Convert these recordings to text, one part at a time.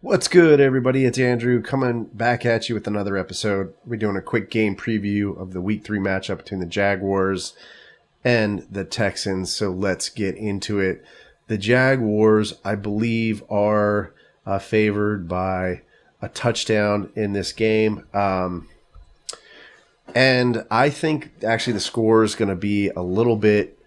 What's good, everybody? It's Andrew coming back at you with another episode. We're doing a quick game preview of the Week 3 matchup between the Jaguars and the Texans, so let's get into it. The Jaguars, I believe, are favored by a touchdown in this game. And I think actually the score is going to be a little bit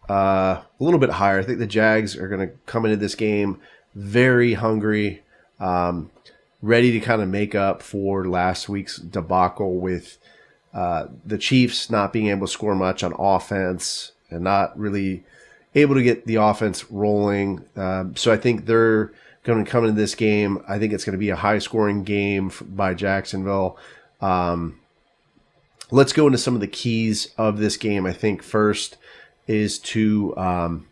higher. I think the Jags are going to come into this game very hungry, ready to kind of make up for last week's debacle with the Chiefs not being able to score much on offense and not really able to get the offense rolling. So I think they're going to come into this game. I think it's going to be a high-scoring game by Jacksonville. Let's go into some of the keys of this game. I think first is to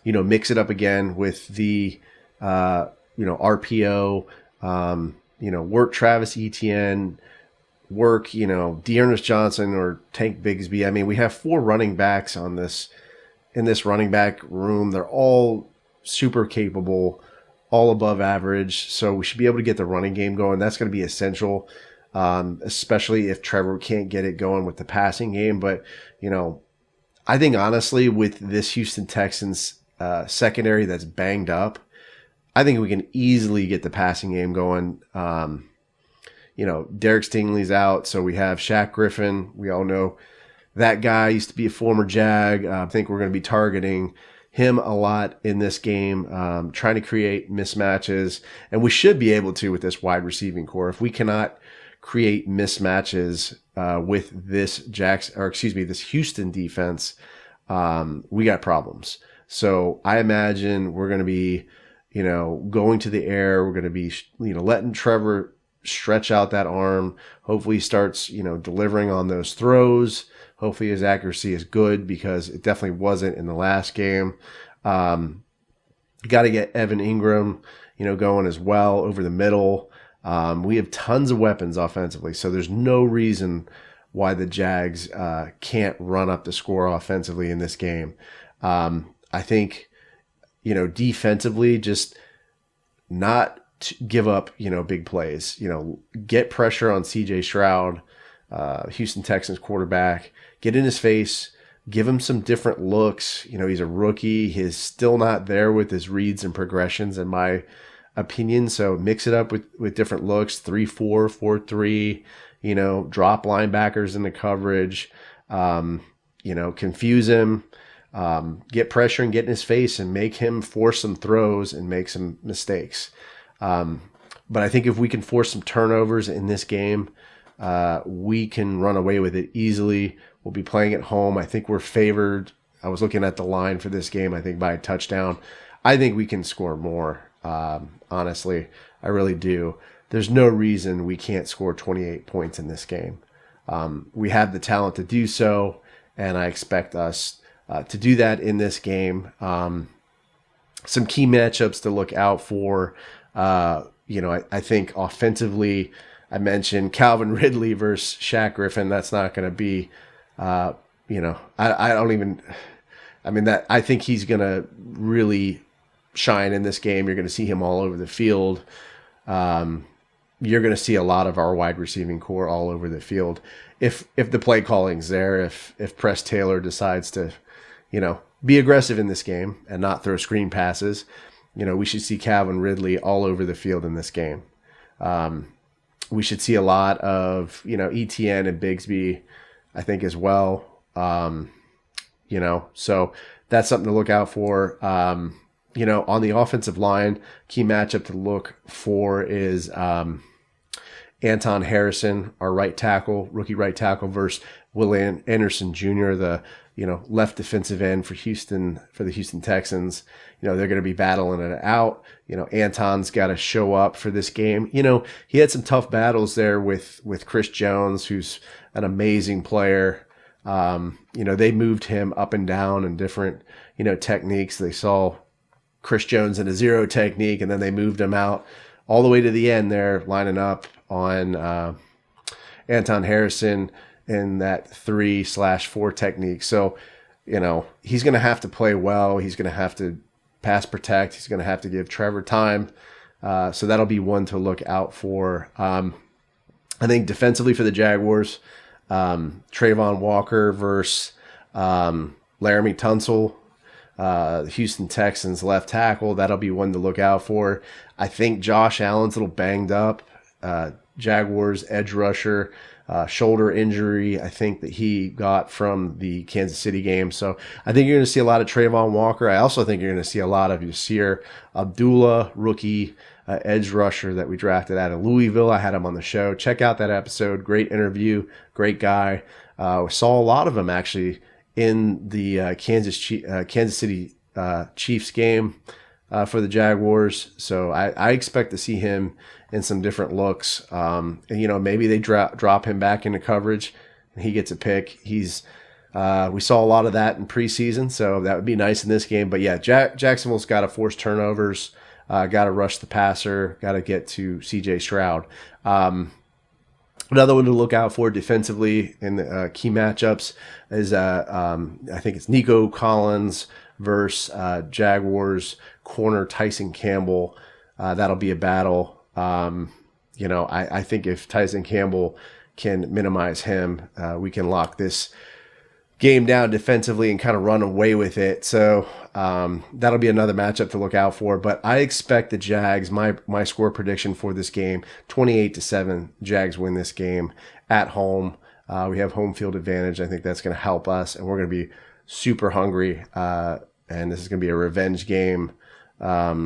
mix it up again with the RPO, work Travis Etienne, work, Dearness Johnson or Tank Bigsby. I mean, we have 4 running backs in this running back room. They're all super capable, all above average. So we should be able to get the running game going. That's going to be essential, especially if Trevor can't get it going with the passing game. But, I think honestly with this Houston Texans secondary that's banged up, I think we can easily get the passing game going. Derek Stingley's out, so we have Shaq Griffin. We all know that guy used to be a former Jag. I think we're going to be targeting him a lot in this game, trying to create mismatches, and we should be able to with this wide receiving core. If we cannot create mismatches with this this Houston defense, we got problems. So I imagine we're going to be going to the air. We're going to be, letting Trevor stretch out that arm. Hopefully he starts, delivering on those throws. Hopefully his accuracy is good because it definitely wasn't in the last game. Got to get Evan Ingram, going as well over the middle. We have tons of weapons offensively, so there's no reason why the Jags can't run up the score offensively in this game. I think, defensively, just not give up, big plays. Get pressure on C.J. Stroud, Houston Texans quarterback. Get in his face. Give him some different looks. He's a rookie. He's still not there with his reads and progressions, in my opinion. So mix it up with different looks. 3-4, 4-3. Drop linebackers in the coverage. Confuse him. Get pressure and get in his face and make him force some throws and make some mistakes. But I think if we can force some turnovers in this game, we can run away with it easily. We'll be playing at home. I think we're favored. I was looking at the line for this game, I think by a touchdown. I think we can score more. Honestly, I really do. There's no reason we can't score 28 points in this game. We have the talent to do so, and I expect us to do that in this game. Some key matchups to look out for. I think offensively, I mentioned Calvin Ridley versus Shaq Griffin. That's not going to be, I think he's going to really shine in this game. You're going to see him all over the field. You're going to see a lot of our wide receiving core all over the field. If the play calling's there, if Press Taylor decides to, be aggressive in this game and not throw screen passes, we should see Calvin Ridley all over the field in this game. We should see a lot of, ETN and Bigsby, I think, as well. So that's something to look out for. On the offensive line, key matchup to look for is Anton Harrison, our right tackle, rookie right tackle, versus Will Anderson Jr., the left defensive end for the Houston Texans. They're going to be battling it out. Anton's got to show up for this game. He had some tough battles there with Chris Jones, who's an amazing player. They moved him up and down in different, techniques. They saw Chris Jones in a zero technique, and then they moved him out all the way to the end there, lining up on Anton Harrison. in that 3/4 technique. So, he's going to have to play well. He's going to have to pass protect. He's going to have to give Trevor time. So that'll be one to look out for. I think defensively for the Jaguars, Trayvon Walker versus Laramie Tunsil, the Houston Texans left tackle. That'll be one to look out for. I think Josh Allen's a little banged up. Jaguars edge rusher, shoulder injury, I think that he got from the Kansas City game. So I think you're going to see a lot of Trayvon Walker. I also think you're going to see a lot of Yasir Abdullah, rookie edge rusher that we drafted out of Louisville. I had him on the show. Check out that episode. Great interview. Great guy. We saw a lot of him actually in the Kansas City Chiefs game for the Jaguars. So I expect to see him in some different looks. And, maybe they drop him back into coverage and he gets a pick. We saw a lot of that in preseason, so that would be nice in this game. But yeah, Jacksonville's got to force turnovers, got to rush the passer, got to get to CJ Stroud. Another one to look out for defensively in the key matchups is I think it's Nico Collins versus Jaguars corner Tyson Campbell. That'll be a battle. I think if Tyson Campbell can minimize him, we can lock this game down defensively and kind of run away with it. So that'll be another matchup to look out for. But I expect the Jags, my score prediction for this game, 28-7, Jags win this game at home. We have home field advantage. I think that's going to help us, and we're going to be super hungry. And this is going to be a revenge game. A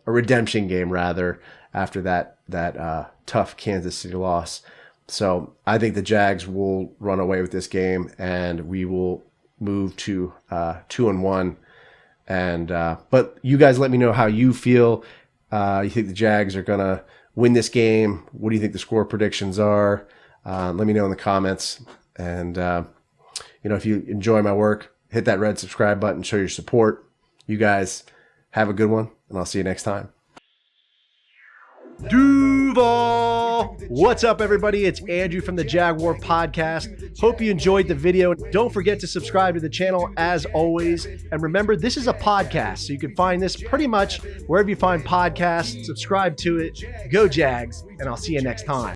redemption game rather, after that tough Kansas City loss. So I think the Jags will run away with this game, and we will move to 2-1. But you guys let me know how you feel. You think the Jags are gonna win this game? What do you think the score predictions are? Let me know in the comments. And if you enjoy my work, hit that red subscribe button, show your support. You guys have a good one, and I'll see you next time. Duval! What's up, everybody? It's Andrew from the Jaguar Podcast. Hope you enjoyed the video. Don't forget to subscribe to the channel as always. And remember, this is a podcast, so you can find this pretty much wherever you find podcasts. Subscribe to it. Go Jags, and I'll see you next time.